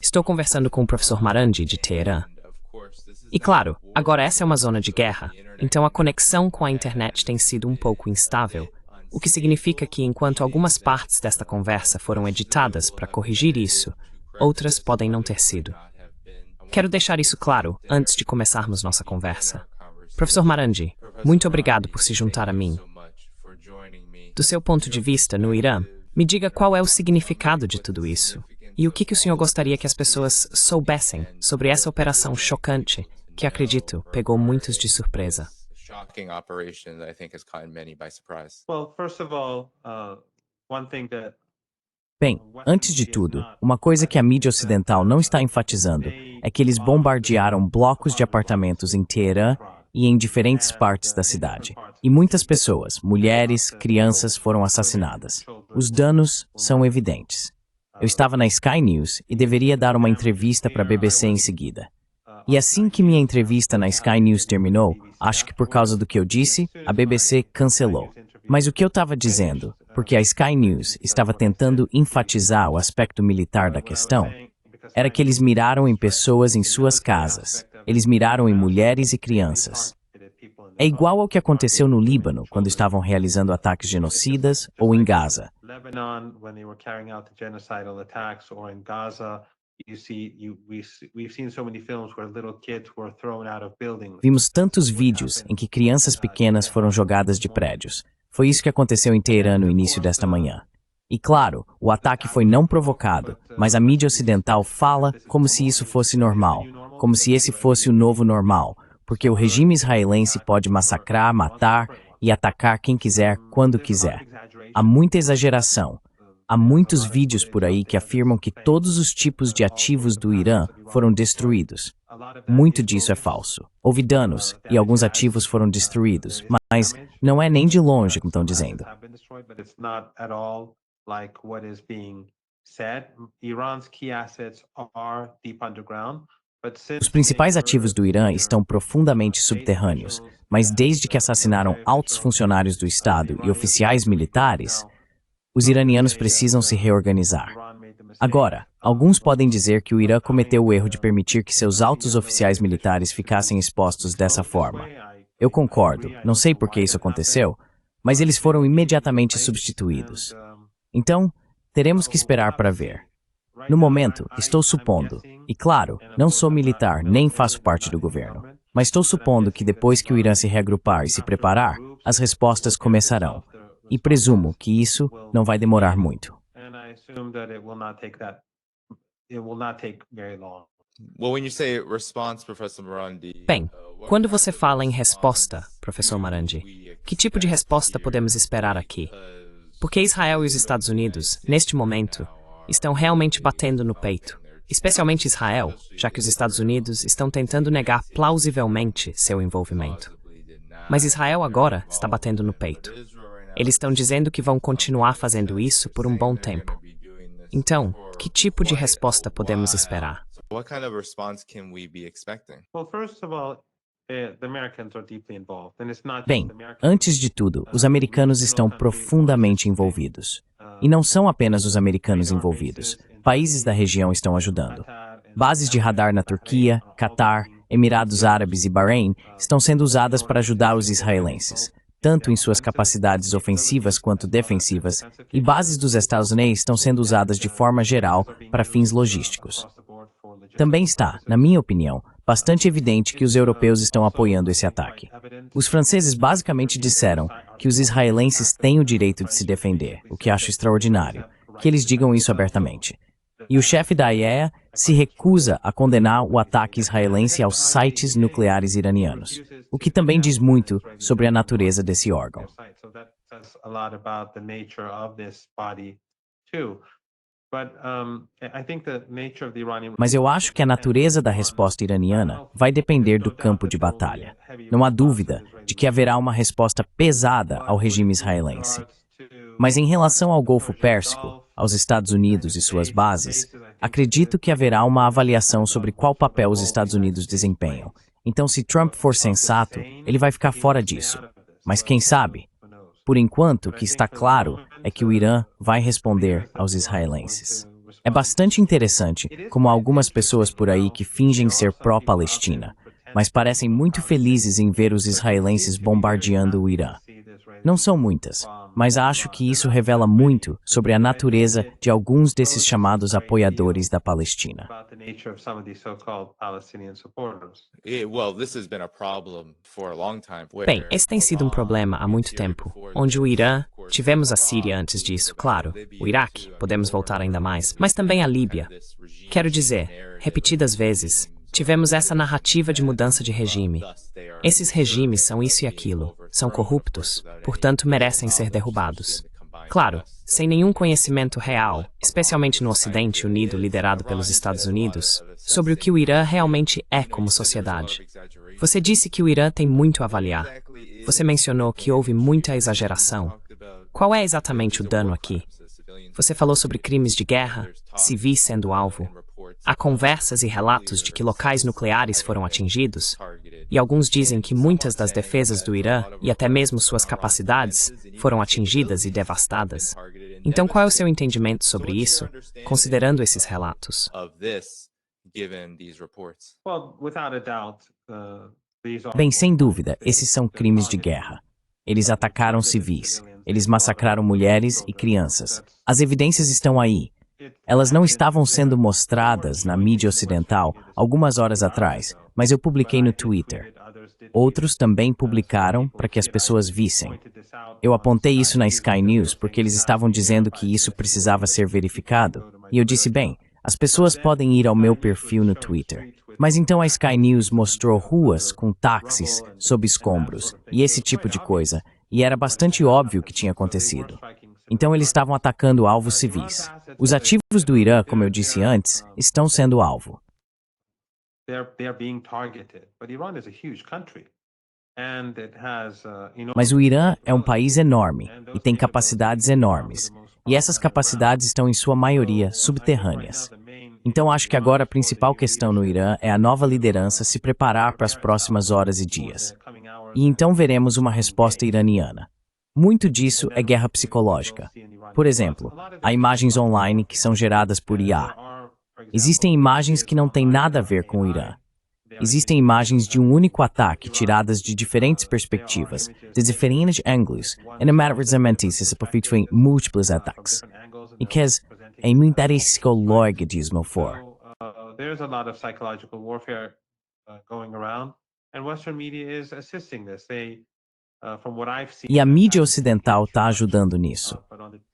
Estou conversando com o professor Marandi, de Teherã. E claro, agora essa é uma zona de guerra, então a conexão com a internet tem sido um pouco instável, o que significa que enquanto algumas partes desta conversa foram editadas para corrigir isso, outras podem não ter sido. Quero deixar isso claro antes de começarmos nossa conversa. Professor Marandi, muito obrigado por se juntar a mim. Do seu ponto de vista, no Irã, me diga qual é o significado de tudo isso. E o que o senhor gostaria que as pessoas soubessem sobre essa operação chocante, que acredito pegou muitos de surpresa? Bem, antes de tudo, uma coisa que a mídia ocidental não está enfatizando é que eles bombardearam blocos de apartamentos em Teherã e em diferentes partes da cidade. E muitas pessoas, mulheres, crianças, foram assassinadas. Os danos são evidentes. Eu estava na Sky News e deveria dar uma entrevista para a BBC em seguida. E assim que minha entrevista na Sky News terminou, acho que por causa do que eu disse, a BBC cancelou. Mas o que eu estava dizendo, porque a Sky News estava tentando enfatizar o aspecto militar da questão, era que eles miraram em pessoas em suas casas. Eles miraram em mulheres e crianças. É igual ao que aconteceu no Líbano, quando estavam realizando ataques genocidas, ou em Gaza. Vimos tantos vídeos em que crianças pequenas foram jogadas de prédios. Foi isso que aconteceu em Teherã no início desta manhã. E claro, o ataque foi não provocado, mas a mídia ocidental fala como se isso fosse normal, como se esse fosse o novo normal, porque o regime israelense pode massacrar, matar e atacar quem quiser, quando quiser. Há muita exageração. Há muitos vídeos por aí que afirmam que todos os tipos de ativos do Irã foram destruídos. Muito disso é falso. Houve danos e alguns ativos foram destruídos, mas não é nem de longe como estão dizendo. Os principais ativos do Irã estão profundamente subterrâneos, mas desde que assassinaram altos funcionários do Estado e oficiais militares, os iranianos precisam se reorganizar. Agora, alguns podem dizer que o Irã cometeu o erro de permitir que seus altos oficiais militares ficassem expostos dessa forma. Eu concordo, não sei por que isso aconteceu, mas eles foram imediatamente substituídos. Então, teremos que esperar para ver. No momento, estou supondo, e claro, não sou militar nem faço parte do governo, mas estou supondo que depois que o Irã se reagrupar e se preparar, as respostas começarão. E presumo que isso não vai demorar muito. Bem, quando você fala em resposta, professor Marandi, que tipo de resposta podemos esperar aqui? Porque Israel e os Estados Unidos, neste momento, estão realmente batendo no peito, especialmente Israel, já que os Estados Unidos estão tentando negar plausivelmente seu envolvimento. Mas Israel agora está batendo no peito. Eles estão dizendo que vão continuar fazendo isso por um bom tempo. Então, que tipo de resposta podemos esperar? Bem, antes de tudo, os americanos estão profundamente envolvidos. E não são apenas os americanos envolvidos. Países da região estão ajudando. Bases de radar na Turquia, Catar, Emirados Árabes e Bahrein estão sendo usadas para ajudar os israelenses, tanto em suas capacidades ofensivas quanto defensivas, e bases dos Estados Unidos estão sendo usadas de forma geral para fins logísticos. Também está, na minha opinião, bastante evidente que os europeus estão apoiando esse ataque. Os franceses basicamente disseram que os israelenses têm o direito de se defender, o que acho extraordinário, que eles digam isso abertamente. E o chefe da IAEA se recusa a condenar o ataque israelense aos sites nucleares iranianos, o que também diz muito sobre a natureza desse órgão. Mas eu acho que a natureza da resposta iraniana vai depender do campo de batalha. Não há dúvida de que haverá uma resposta pesada ao regime israelense. Mas em relação ao Golfo Pérsico, aos Estados Unidos e suas bases, acredito que haverá uma avaliação sobre qual papel os Estados Unidos desempenham. Então, se Trump for sensato, ele vai ficar fora disso. Mas quem sabe? Por enquanto, o que está claro é que o Irã vai responder aos israelenses. É bastante interessante como há algumas pessoas por aí que fingem ser pró-Palestina, mas parecem muito felizes em ver os israelenses bombardeando o Irã. Não são muitas, mas acho que isso revela muito sobre a natureza de alguns desses chamados apoiadores da Palestina. Bem, esse tem sido um problema há muito tempo, onde o Irã, tivemos a Síria antes disso, claro, o Iraque, podemos voltar ainda mais, mas também a Líbia. Quero dizer, repetidas vezes, tivemos essa narrativa de mudança de regime. Esses regimes são isso e aquilo, são corruptos, portanto merecem ser derrubados. Claro, sem nenhum conhecimento real, especialmente no Ocidente Unido liderado pelos Estados Unidos, sobre o que o Irã realmente é como sociedade. Você disse que o Irã tem muito a avaliar. Você mencionou que houve muita exageração. Qual é exatamente o dano aqui? Você falou sobre crimes de guerra, civis sendo alvo. Há conversas e relatos de que locais nucleares foram atingidos, e alguns dizem que muitas das defesas do Irã, e até mesmo suas capacidades, foram atingidas e devastadas. Então qual é o seu entendimento sobre isso, considerando esses relatos? Bem, sem dúvida, esses são crimes de guerra. Eles atacaram civis, eles massacraram mulheres e crianças. As evidências estão aí. Elas não estavam sendo mostradas na mídia ocidental algumas horas atrás, mas eu publiquei no Twitter. Outros também publicaram para que as pessoas vissem. Eu apontei isso na Sky News porque eles estavam dizendo que isso precisava ser verificado, e eu disse, bem, as pessoas podem ir ao meu perfil no Twitter. Mas então a Sky News mostrou ruas com táxis sob escombros e esse tipo de coisa, e era bastante óbvio que tinha acontecido. Então eles estavam atacando alvos civis. Os ativos do Irã, como eu disse antes, estão sendo alvo. Mas o Irã é um país enorme e tem capacidades enormes. E essas capacidades estão, em sua maioria, subterrâneas. Então acho que agora a principal questão no Irã é a nova liderança se preparar para as próximas horas e dias. E então veremos uma resposta iraniana. Muito disso é guerra psicológica. Por exemplo, há imagens online que são geradas por IA. Existem imagens que não têm nada a ver com o Irã. Existem imagens de um único ataque tiradas de diferentes perspectivas, de diferentes ângulos, e não meramente se substituem múltiplos ataques. E que é muito psicológico for. There's a lot of psychological warfare going around, and Western media is assisting this. E a mídia ocidental está ajudando nisso.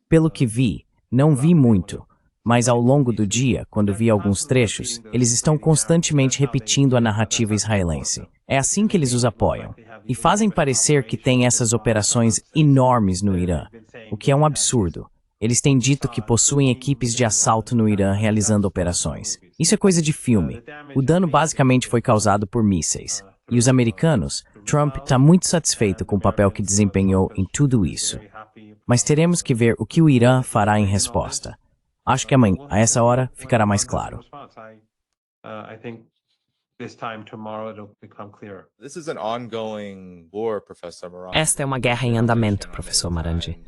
Pelo que vi, não vi muito, mas ao longo do dia, quando vi alguns trechos, eles estão constantemente repetindo a narrativa israelense. É assim que eles os apoiam. E fazem parecer que tem essas operações enormes no Irã, o que é um absurdo. Eles têm dito que possuem equipes de assalto no Irã realizando operações. Isso é coisa de filme. O dano basicamente foi causado por mísseis. E os americanos, Trump está muito satisfeito com o papel que desempenhou em tudo isso. Mas teremos que ver o que o Irã fará em resposta. Acho que amanhã, a essa hora, ficará mais claro. Esta é uma guerra em andamento, professor Marandi.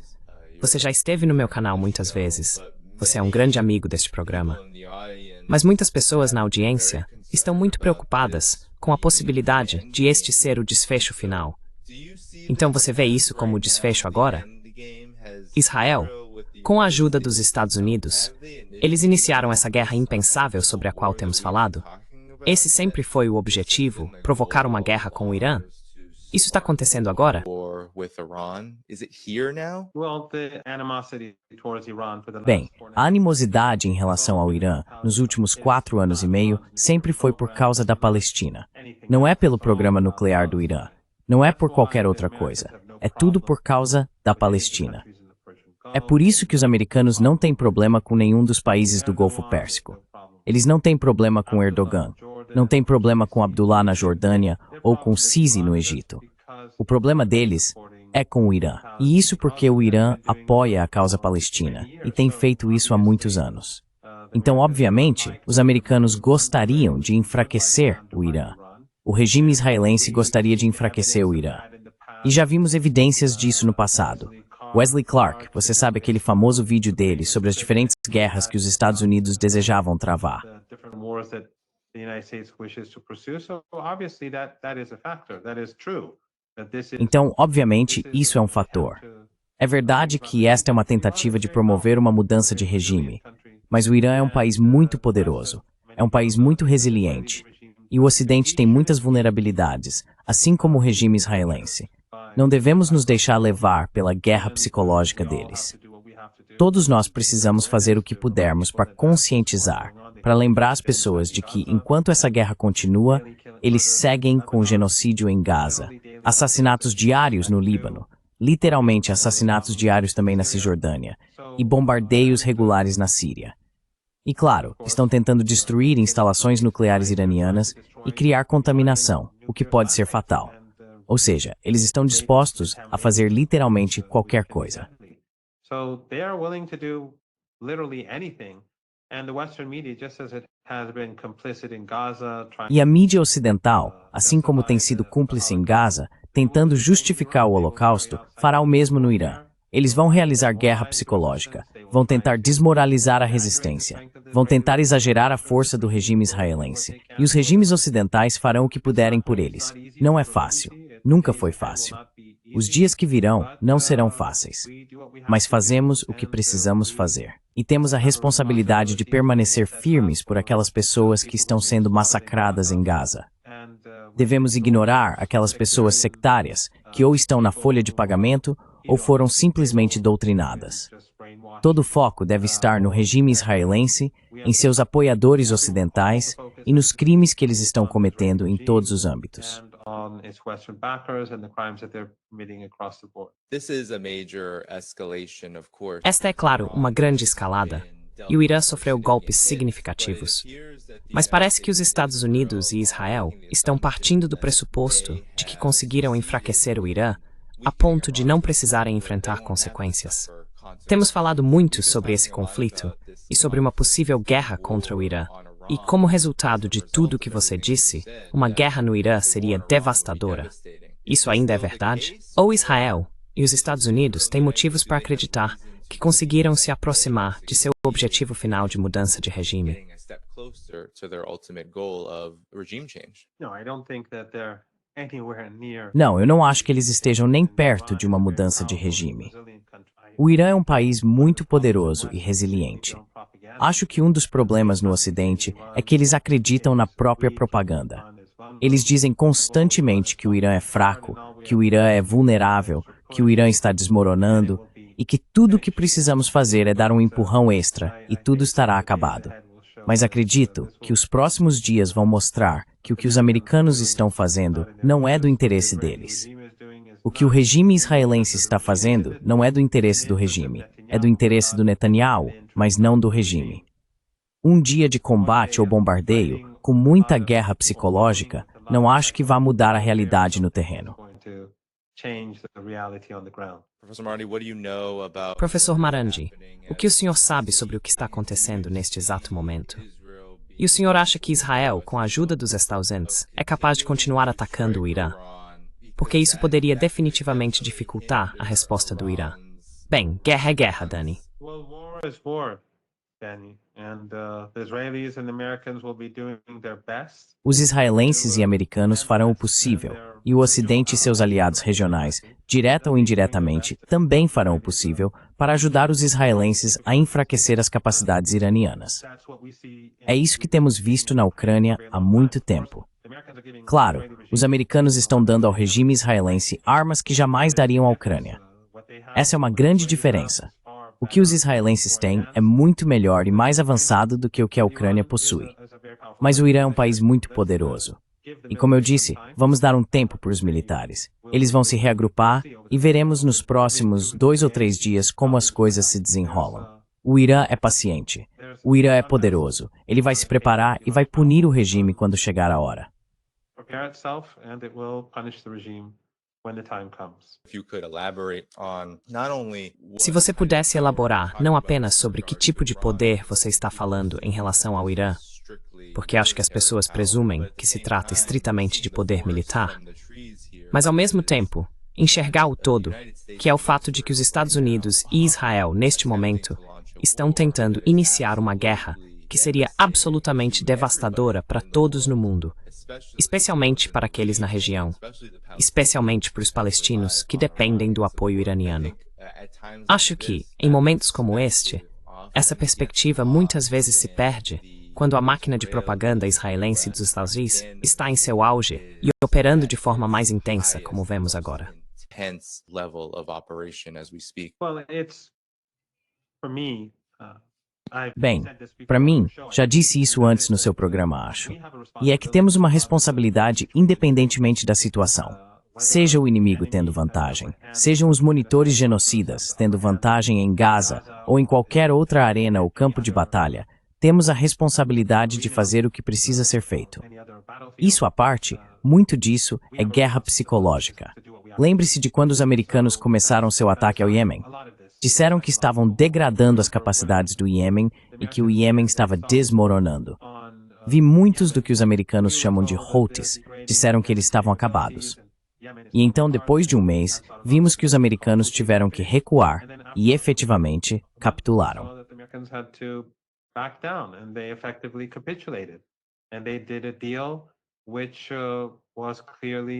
Você já esteve no meu canal muitas vezes. Você é um grande amigo deste programa. Mas muitas pessoas na audiência estão muito preocupadas com a possibilidade de este ser o desfecho final. Então você vê isso como o desfecho agora? Israel, com a ajuda dos Estados Unidos, eles iniciaram essa guerra impensável sobre a qual temos falado. Esse sempre foi o objetivo, provocar uma guerra com o Irã. Isso está acontecendo agora? Bem, a animosidade em relação ao Irã nos últimos 4 anos e meio sempre foi por causa da Palestina. Não é pelo programa nuclear do Irã. Não é por qualquer outra coisa. É tudo por causa da Palestina. É por isso que os americanos não têm problema com nenhum dos países do Golfo Pérsico. Eles não têm problema com Erdogan. Não têm problema com Abdullah na Jordânia ou com Sisi no Egito. O problema deles é com o Irã. E isso porque o Irã apoia a causa palestina e tem feito isso há muitos anos. Então, obviamente, os americanos gostariam de enfraquecer o Irã. O regime israelense gostaria de enfraquecer o Irã. E já vimos evidências disso no passado. Wesley Clark, você sabe aquele famoso vídeo dele sobre as diferentes guerras que os Estados Unidos desejavam travar. Então, obviamente, isso é um fator. É verdade que esta é uma tentativa de promover uma mudança de regime, mas o Irã é um país muito poderoso, é um país muito resiliente, e o Ocidente tem muitas vulnerabilidades, assim como o regime israelense. Não devemos nos deixar levar pela guerra psicológica deles. Todos nós precisamos fazer o que pudermos para conscientizar, para lembrar as pessoas de que, enquanto essa guerra continua, eles seguem com o genocídio em Gaza, assassinatos diários no Líbano, literalmente assassinatos diários também na Cisjordânia, e bombardeios regulares na Síria. E claro, estão tentando destruir instalações nucleares iranianas e criar contaminação, o que pode ser fatal. Ou seja, eles estão dispostos a fazer literalmente qualquer coisa. E a mídia ocidental, assim como tem sido cúmplice em Gaza, tentando justificar o Holocausto, fará o mesmo no Irã. Eles vão realizar guerra psicológica, vão tentar desmoralizar a resistência, vão tentar exagerar a força do regime israelense. E os regimes ocidentais farão o que puderem por eles. Não é fácil. Nunca foi fácil. Os dias que virão não serão fáceis. Mas fazemos o que precisamos fazer. E temos a responsabilidade de permanecer firmes por aquelas pessoas que estão sendo massacradas em Gaza. Devemos ignorar aquelas pessoas sectárias que ou estão na folha de pagamento ou foram simplesmente doutrinadas. Todo o foco deve estar no regime israelense, em seus apoiadores ocidentais e nos crimes que eles estão cometendo em todos os âmbitos. Esta é, claro, uma grande escalada, e o Irã sofreu golpes significativos. Mas parece que os Estados Unidos e Israel estão partindo do pressuposto de que conseguiram enfraquecer o Irã a ponto de não precisarem enfrentar consequências. Temos falado muito sobre esse conflito e sobre uma possível guerra contra o Irã. E como resultado de tudo o que você disse, uma guerra no Irã seria devastadora. Isso ainda é verdade? Ou Israel e os Estados Unidos têm motivos para acreditar que conseguiram se aproximar de seu objetivo final de mudança de regime? Não, eu não acho que eles estejam nem perto de uma mudança de regime. O Irã é um país muito poderoso e resiliente. Acho que um dos problemas no Ocidente é que eles acreditam na própria propaganda. Eles dizem constantemente que o Irã é fraco, que o Irã é vulnerável, que o Irã está desmoronando e que tudo o que precisamos fazer é dar um empurrão extra e tudo estará acabado. Mas acredito que os próximos dias vão mostrar que o que os americanos estão fazendo não é do interesse deles. O que o regime israelense está fazendo não é do interesse do regime, é do interesse do Netanyahu, mas não do regime. Um dia de combate ou bombardeio, com muita guerra psicológica, não acho que vá mudar a realidade no terreno. Professor Marandi, o que o senhor sabe sobre o que está acontecendo neste exato momento? E o senhor acha que Israel, com a ajuda dos Estados Unidos, é capaz de continuar atacando o Irã? Porque isso poderia definitivamente dificultar a resposta do Irã. Bem, guerra é guerra, Dani. Os israelenses e americanos farão o possível, e o Ocidente e seus aliados regionais, direta ou indiretamente, também farão o possível para ajudar os israelenses a enfraquecer as capacidades iranianas. É isso que temos visto na Ucrânia há muito tempo. Claro, os americanos estão dando ao regime israelense armas que jamais dariam à Ucrânia. Essa é uma grande diferença. O que os israelenses têm é muito melhor e mais avançado do que o que a Ucrânia possui. Mas o Irã é um país muito poderoso. E como eu disse, vamos dar um tempo para os militares. Eles vão se reagrupar e veremos nos próximos 2 ou 3 dias como as coisas se desenrolam. O Irã é paciente. O Irã é poderoso. Ele vai se preparar e vai punir o regime quando chegar a hora. Se você pudesse elaborar não apenas sobre que tipo de poder você está falando em relação ao Irã, porque acho que as pessoas presumem que se trata estritamente de poder militar, mas ao mesmo tempo, enxergar o todo, que é o fato de que os Estados Unidos e Israel, neste momento, estão tentando iniciar uma guerra que seria absolutamente devastadora para todos no mundo, especialmente para aqueles na região, especialmente para os palestinos que dependem do apoio iraniano. Acho que, em momentos como este, essa perspectiva muitas vezes se perde quando a máquina de propaganda israelense dos Estados Unidos está em seu auge e operando de forma mais intensa, como vemos agora. Bem, para mim, já disse isso antes no seu programa, acho. E é que temos uma responsabilidade independentemente da situação. Seja o inimigo tendo vantagem, sejam os monitores genocidas tendo vantagem em Gaza ou em qualquer outra arena ou campo de batalha, temos a responsabilidade de fazer o que precisa ser feito. Isso à parte, muito disso é guerra psicológica. Lembre-se de quando os americanos começaram seu ataque ao Iêmen. Disseram que estavam degradando as capacidades do Iêmen e que o Iêmen estava desmoronando. Vi muitos do que os americanos chamam de Houthis, disseram que eles estavam acabados. E então, depois de um mês, vimos que os americanos tiveram que recuar e, efetivamente, capitularam.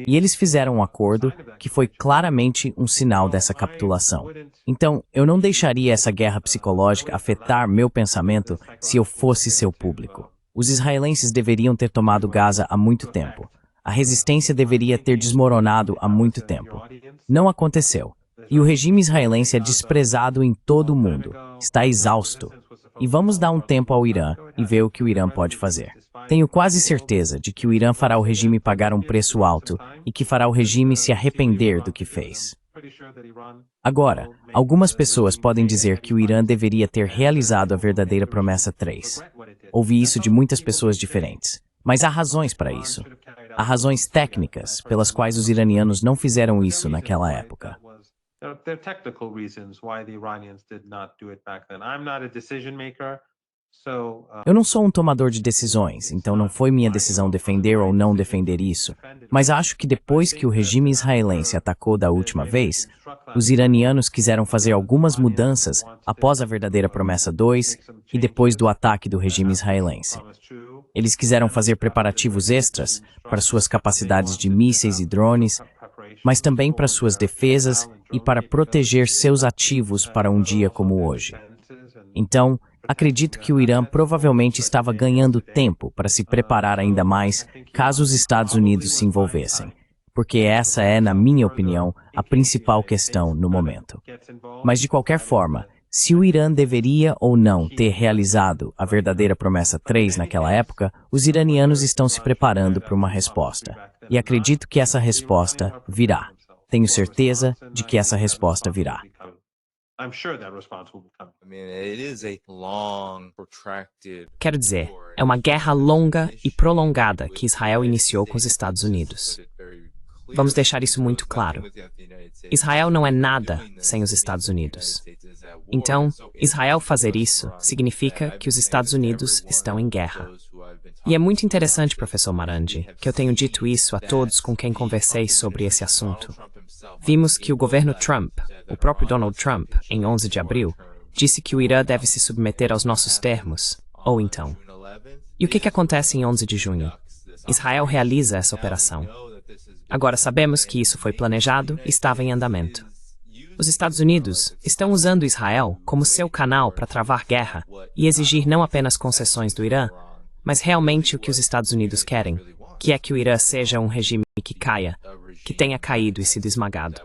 E eles fizeram um acordo que foi claramente um sinal dessa capitulação. Então, eu não deixaria essa guerra psicológica afetar meu pensamento se eu fosse seu público. Os israelenses deveriam ter tomado Gaza há muito tempo. A resistência deveria ter desmoronado há muito tempo. Não aconteceu. E o regime israelense é desprezado em todo o mundo. Está exausto. E vamos dar um tempo ao Irã e ver o que o Irã pode fazer. Tenho quase certeza de que o Irã fará o regime pagar um preço alto e que fará o regime se arrepender do que fez. Agora, algumas pessoas podem dizer que o Irã deveria ter realizado a verdadeira promessa 3. Ouvi isso de muitas pessoas diferentes. Mas há razões para isso. Há razões técnicas pelas quais os iranianos não fizeram isso naquela época. Eu não sou um tomador de decisões, então não foi minha decisão defender ou não defender isso, mas acho que depois que o regime israelense atacou da última vez, os iranianos quiseram fazer algumas mudanças após a verdadeira promessa 2 e depois do ataque do regime israelense. Eles quiseram fazer preparativos extras para suas capacidades de mísseis e drones, mas também para suas defesas e para proteger seus ativos para um dia como hoje. Então, acredito que o Irã provavelmente estava ganhando tempo para se preparar ainda mais caso os Estados Unidos se envolvessem, porque essa é, na minha opinião, a principal questão no momento. Mas de qualquer forma, se o Irã deveria ou não ter realizado a verdadeira promessa 3 naquela época, os iranianos estão se preparando para uma resposta. E acredito que essa resposta virá. Tenho certeza de que essa resposta virá. Quero dizer, é uma guerra longa e prolongada que Israel iniciou com os Estados Unidos. Vamos deixar isso muito claro. Israel não é nada sem os Estados Unidos. Então, Israel fazer isso significa que os Estados Unidos estão em guerra. E é muito interessante, professor Marandi, que eu tenho dito isso a todos com quem conversei sobre esse assunto. Vimos que o governo Trump, o próprio Donald Trump, em 11 de abril, disse que o Irã deve se submeter aos nossos termos, ou então. E o que acontece em 11 de junho? Israel realiza essa operação. Agora sabemos que isso foi planejado e estava em andamento. Os Estados Unidos estão usando Israel como seu canal para travar guerra e exigir não apenas concessões do Irã, mas realmente o que os Estados Unidos querem, que é que o Irã seja um regime que caia, que tenha caído e sido esmagado.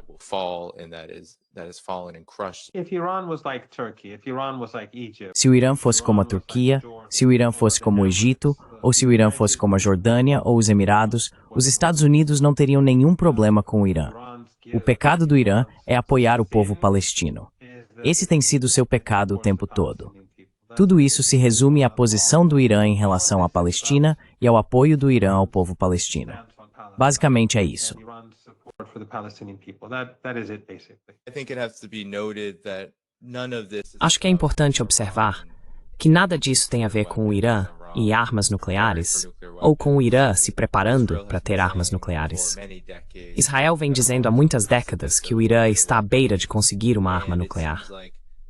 Se o Irã fosse como a Turquia, se o Irã fosse como o Egito, ou se o Irã fosse como a Jordânia ou os Emirados, os Estados Unidos não teriam nenhum problema com o Irã. O pecado do Irã é apoiar o povo palestino. Esse tem sido seu pecado o tempo todo. Tudo isso se resume à posição do Irã em relação à Palestina e ao apoio do Irã ao povo palestino. Basicamente é isso. Acho que é importante observar que nada disso tem a ver com o Irã e armas nucleares, ou com o Irã se preparando para ter armas nucleares. Israel vem dizendo há muitas décadas que o Irã está à beira de conseguir uma arma nuclear.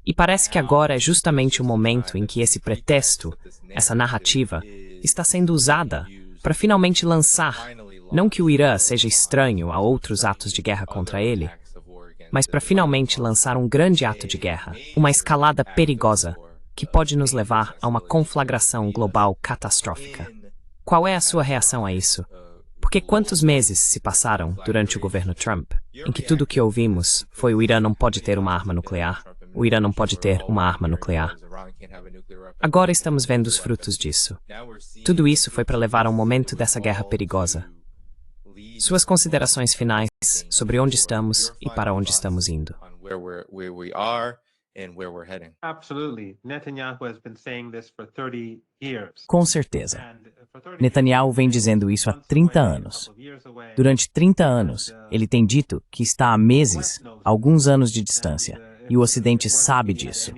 E parece que agora é justamente o momento em que esse pretexto, essa narrativa, está sendo usada para finalmente lançar, não que o Irã seja estranho a outros atos de guerra contra ele, mas para finalmente lançar um grande ato de guerra, uma escalada perigosa, que pode nos levar a uma conflagração global catastrófica. Qual é a sua reação a isso? Porque quantos meses se passaram durante o governo Trump em que tudo o que ouvimos foi o Irã não pode ter uma arma nuclear, o Irã não pode ter uma arma nuclear. Agora estamos vendo os frutos disso. Tudo isso foi para levar a um momento dessa guerra perigosa. Suas considerações finais sobre onde estamos e para onde estamos indo. Com certeza. Netanyahu vem dizendo isso há 30 anos. Durante 30 anos, ele tem dito que está há meses, alguns anos de distância, e o Ocidente sabe disso.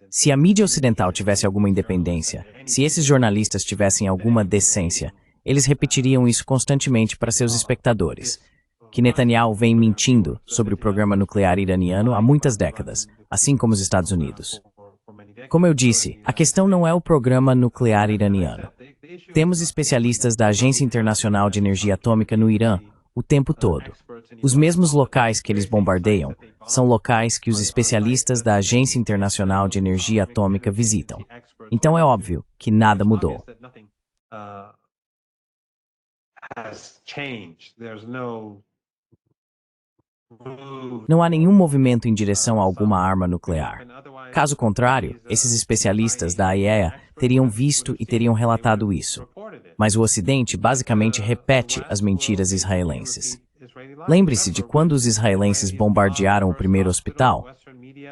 Se a mídia ocidental tivesse alguma independência, se esses jornalistas tivessem alguma decência, eles repetiriam isso constantemente para seus espectadores, que Netanyahu vem mentindo sobre o programa nuclear iraniano há muitas décadas, assim como os Estados Unidos. Como eu disse, a questão não é o programa nuclear iraniano. Temos especialistas da Agência Internacional de Energia Atômica no Irã o tempo todo. Os mesmos locais que eles bombardeiam são locais que os especialistas da Agência Internacional de Energia Atômica visitam. Então é óbvio que nada mudou. Não há nenhum movimento em direção a alguma arma nuclear. Caso contrário, esses especialistas da IAEA teriam visto e teriam relatado isso. Mas o Ocidente basicamente repete as mentiras israelenses. Lembre-se de quando os israelenses bombardearam o primeiro hospital.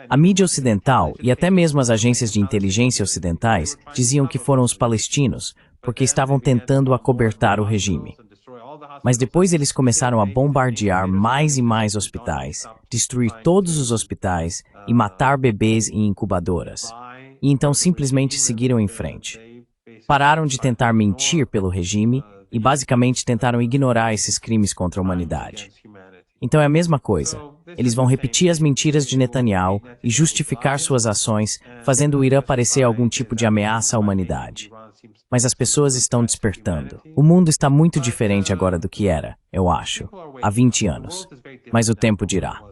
A mídia ocidental e até mesmo as agências de inteligência ocidentais diziam que foram os palestinos, porque estavam tentando acobertar o regime. Mas depois eles começaram a bombardear mais e mais hospitais, destruir todos os hospitais e matar bebês em incubadoras. E então simplesmente seguiram em frente. Pararam de tentar mentir pelo regime e basicamente tentaram ignorar esses crimes contra a humanidade. Então é a mesma coisa. Eles vão repetir as mentiras de Netanyahu e justificar suas ações, fazendo o Irã parecer algum tipo de ameaça à humanidade. Mas as pessoas estão despertando. O mundo está muito diferente agora do que era, eu acho, há 20 anos. Mas o tempo dirá.